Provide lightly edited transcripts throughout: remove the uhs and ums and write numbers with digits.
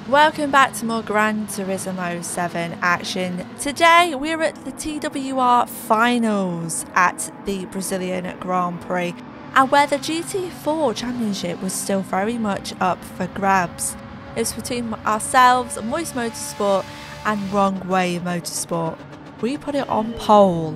Welcome back to more Gran Turismo 7 action. Today we're at the TWR finals at the Brazilian Grand Prix, and where the GT4 championship was still very much up for grabs. It was between ourselves, Moist Motorsport and Wrong Way Motorsport. We put it on pole.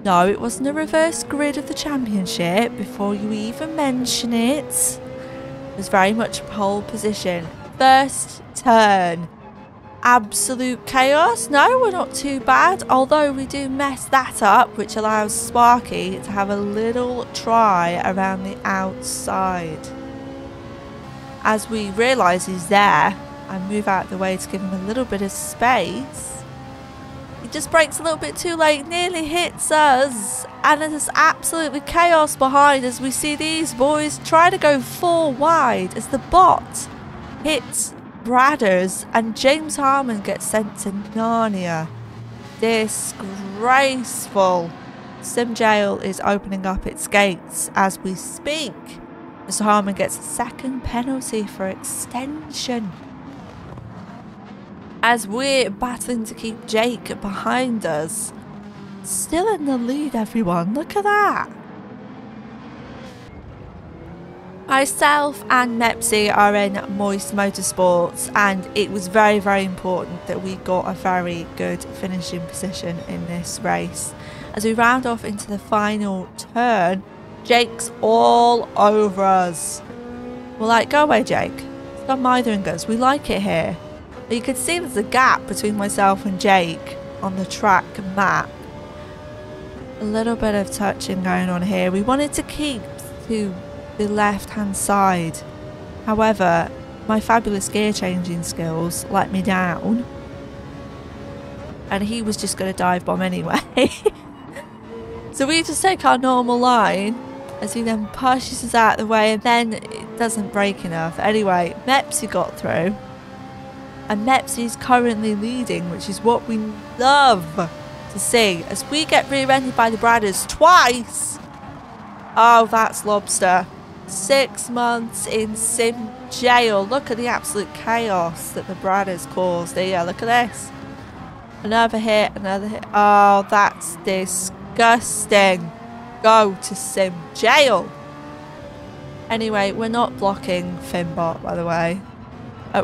No, it wasn't a reverse grid of the championship before you even mention it. It was very much pole position. First turn. Absolute chaos. No, we're not too bad, although we do mess that up, which allows Sparky to have a little try around the outside. As we realise he's there and move out of the way to give him a little bit of space, he just brakes a little bit too late, nearly hits us, and there's absolutely chaos behind as we see these boys try to go 4 wide as the bot hits Bradders and James Harmon gets sent to Narnia. Disgraceful. Sim Jail is opening up its gates as we speak. Mr. Harmon gets a second penalty for extension. As we're battling to keep Jake behind us. Still in the lead, everyone. Look at that. Myself and Maxy are in Moist Motorsport, and it was very, very important that we got a very good finishing position in this race. As we round off into the final turn, Jake's all over us. We're like, go away, Jake. Stop mithering us. We like it here. You can see there's a gap between myself and Jake on the track map. A little bit of touching going on here. We wanted to keep to the left hand side, however my fabulous gear changing skills let me down and he was just going to dive bomb anyway. So we just take our normal line as he then pushes us out of the way, and then it doesn't brake enough. Anyway, Maxy got through and Maxy's currently leading, which is what we love to see as we get rear-ended by the Bradders twice. Oh, that's lobster. 6 months in sim jail. Look at the absolute chaos that the Bradders caused here. Look at this. Another hit, another hit. Oh, that's disgusting. Go to sim jail. Anyway, we're not blocking Finbot, by the way.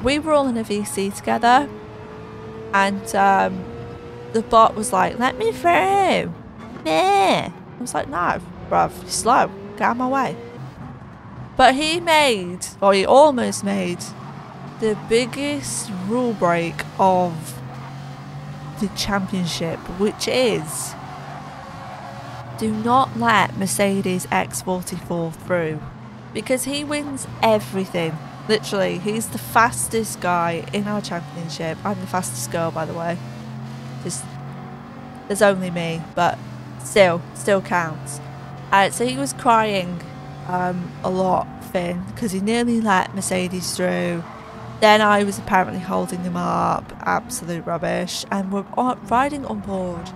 We were all in a VC together, and the bot was like, let me through. Nah. I was like, no, bruv, you're slow. Get out of my way. But he made, or he almost made, the biggest rule break of the championship, which is do not let Mercedes X44 through, because he wins everything. Literally, he's the fastest guy in our championship. I'm the fastest girl, by the way. Just, there's only me, but still counts. So he was crying a lot, Finn, because he nearly let Mercedes through. Then I was apparently holding him up. Absolute rubbish. And we're riding on board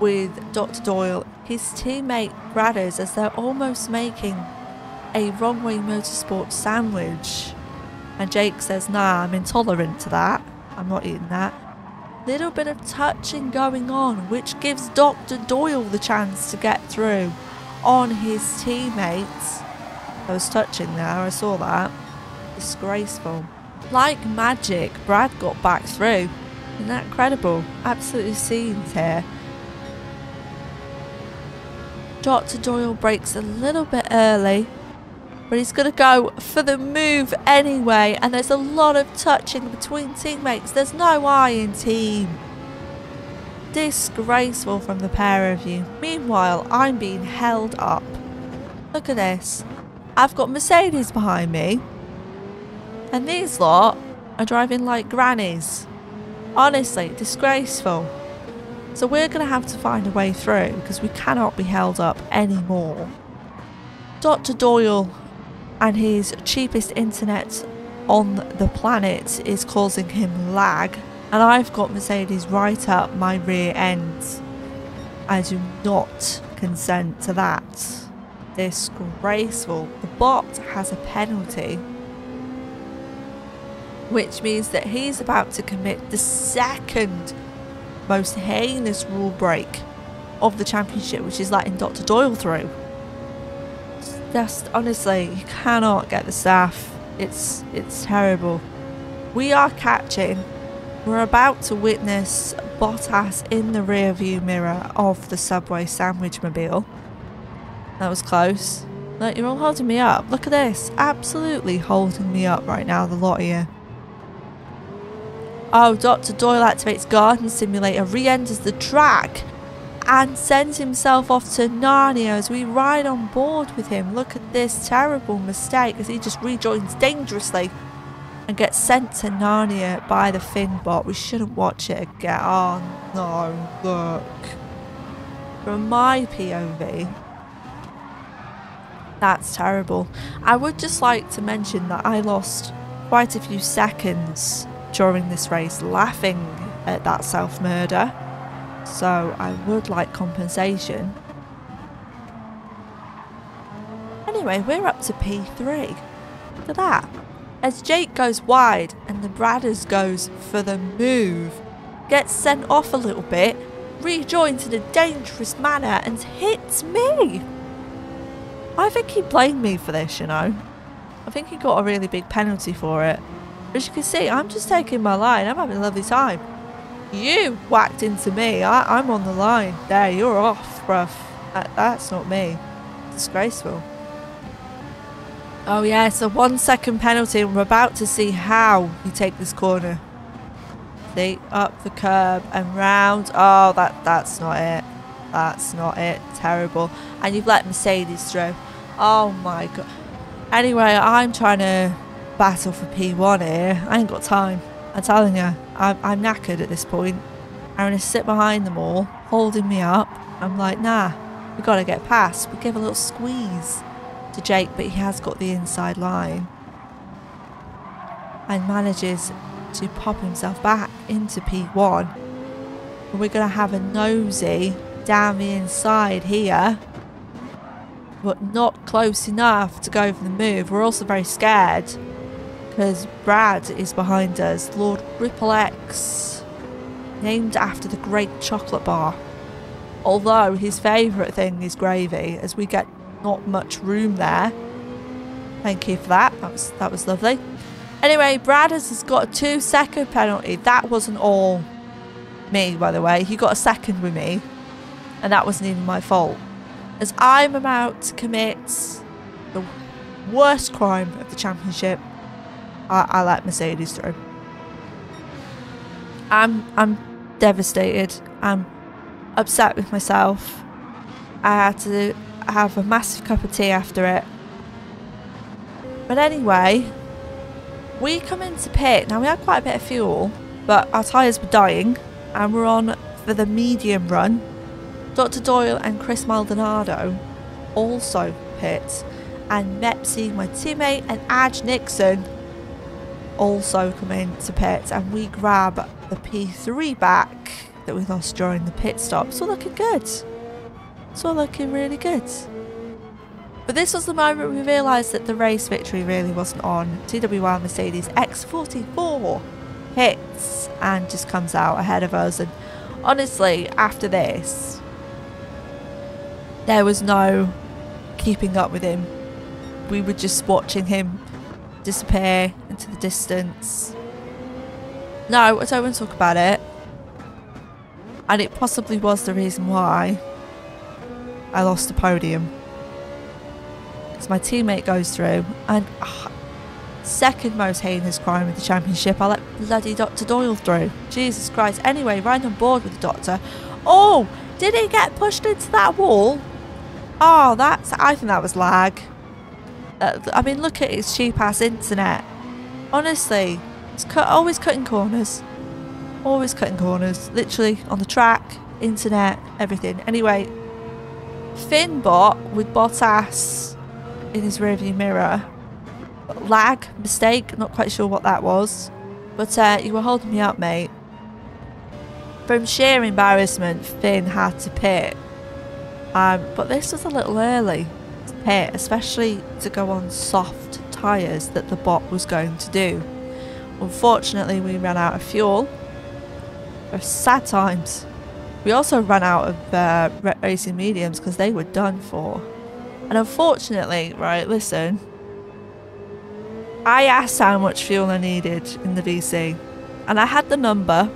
with Dr. Doyle, his teammate Bradders, as they're almost making a Wrong Way Motorsport sandwich. And Jake says, nah, I'm intolerant to that. I'm not eating that. Little bit of touching going on, which gives Dr. Doyle the chance to get through on his teammates. I was touching there, I saw that. Disgraceful. Like magic, Brad got back through. Isn't that incredible? Absolutely scenes here. Dr. Doyle breaks a little bit early, but he's going to go for the move anyway, and there's a lot of touching between teammates. There's no I in team. Disgraceful from the pair of you. Meanwhile, I'm being held up. Look at this. I've got Mercedes behind me, and these lot are driving like grannies. Honestly, disgraceful. So we're going to have to find a way through, because we cannot be held up anymore. Dr. Doyle and his cheapest internet on the planet is causing him lag, and I've got Mercedes right up my rear end. I do not consent to that. Disgraceful. The bot has a penalty. which means that he's about to commit the second most heinous rule break of the championship, which is letting Dr. Doyle through. Just honestly, you cannot get the staff. It's terrible. We are catching. We're about to witness Bottas in the rear view mirror of the Subway sandwich mobile. That was close. Look, you're all holding me up. Look at this. Absolutely holding me up right now, the lot of you. Oh, Dr. Doyle activates Garden Simulator, re-enters the track and sends himself off to Narnia as we ride on board with him. Look at this terrible mistake as he just rejoins dangerously and gets sent to Narnia by the Finn bot. We shouldn't watch it again. Oh no, look. From my POV, that's terrible. I would just like to mention that I lost quite a few seconds during this race laughing at that self-murder. So I would like compensation. Anyway, we're up to P3. Look at that. As Jake goes wide and the Bradders goes for the move, gets sent off a little bit, rejoins in a dangerous manner and hits me. I think he blamed me for this, you know. I think he got a really big penalty for it. As you can see, I'm just taking my line. I'm having a lovely time. You whacked into me. I'm on the line. There, you're off, bruv. That's not me. Disgraceful. Oh yeah, it's a 1 second penalty and we're about to see how you take this corner. See, up the curb and round. Oh, that's not it. That's not it. Terrible. And you've let Mercedes through. Oh my god. Anyway, I'm trying to battle for P1 here. I ain't got time. I'm telling you, I'm knackered at this point. I'm going to sit behind them all, holding me up. I'm like, nah, we got to get past. We give a little squeeze to Jake, but he has got the inside line. And manages to pop himself back into P1. And we're going to have a nosy down the inside here. But not close enough to go for the move. We're also very scared because Brad is behind us. Lord Ripple X, named after the great chocolate bar. Although his favourite thing is gravy, as we get not much room there. Thank you for that. That was lovely. Anyway, Brad has got a 2 second penalty. That wasn't all me, by the way. He got a second with me, and that wasn't even my fault. As I'm about to commit the worst crime of the championship, I let Mercedes through. I'm devastated. I'm upset with myself. I had to have a massive cup of tea after it. But anyway, we come into pit. Now we had quite a bit of fuel, but our tyres were dying and we're on for the medium run. Dr. Doyle and Chris Maldonado also pit, and Mepsi, my teammate, and Adge Nixon also come into pit, and we grab the P3 back that we lost during the pit stop. It's all looking good. It's all looking really good. But this was the moment we realised that the race victory really wasn't on. TWR Mercedes X44 hits and just comes out ahead of us, and honestly, after this, there was no keeping up with him. We were just watching him disappear into the distance. No, I don't want to talk about it. And it possibly was the reason why I lost the podium. Because my teammate goes through and second most heinous crime of the championship, I let bloody Dr. Doyle through. Jesus Christ. Anyway, right on board with the doctor. Oh, did he get pushed into that wall? Oh, I think that was lag. I mean, look at his cheap ass internet. Honestly, it's always cutting corners. Always cutting corners. Literally on the track, internet, everything. Anyway, Finnbot with Bottas in his rearview mirror. Lag, mistake, not quite sure what that was. But you were holding me up, mate. From sheer embarrassment, Finn had to pit. But this was a little early to pit, especially to go on soft tyres that the bot was going to do. Unfortunately, we ran out of fuel. Those sad times. We also ran out of racing mediums because they were done for. And unfortunately, right, listen, I asked how much fuel I needed in the VC, and I had the number,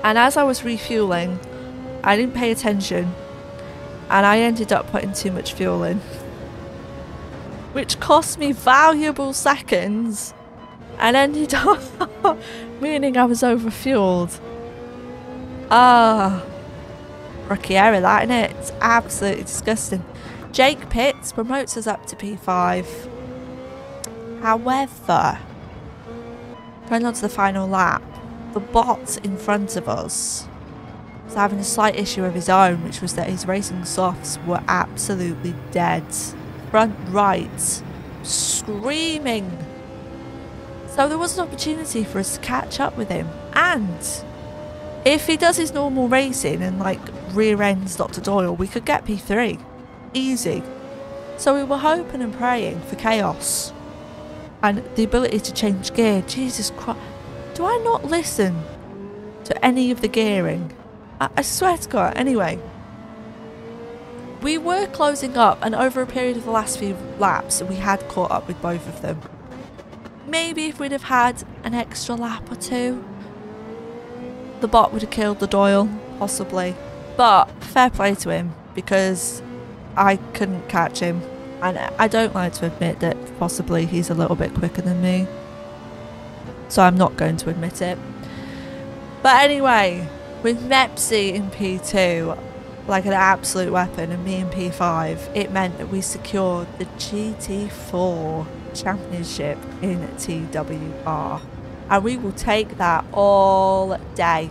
and as I was refueling, I didn't pay attention, and I ended up putting too much fuel in, which cost me valuable seconds and ended up meaning I was overfueled. Rookie error that, innit? It's absolutely disgusting. Jake Pitts promotes us up to P5. However, going on to the final lap, the bot in front of us was having a slight issue of his own, which was that his racing softs were absolutely dead. Front right, screaming. So there was an opportunity for us to catch up with him, and if he does his normal racing and like rear ends Dr. Doyle, we could get P3 easy. So we were hoping and praying for chaos and the ability to change gear. Jesus Christ, do I not listen to any of the gearing? I swear to God. Anyway, we were closing up, and over a period of the last few laps we had caught up with both of them. Maybe if we'd have had an extra lap or two, the bot would have killed the Doyle, possibly. But fair play to him, because I couldn't catch him, and I don't like to admit that possibly he's a little bit quicker than me, so I'm not going to admit it. But anyway, with Maxy in P2 like an absolute weapon and me in P5, it meant that we secured the GT4 championship in TWR, and we will take that all day.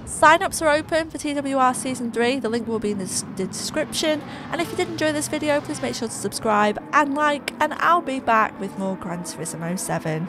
Sign-ups are open for TWR Season 3, the link will be in the description, and if you did enjoy this video, please make sure to subscribe and like, and I'll be back with more Gran Turismo 7.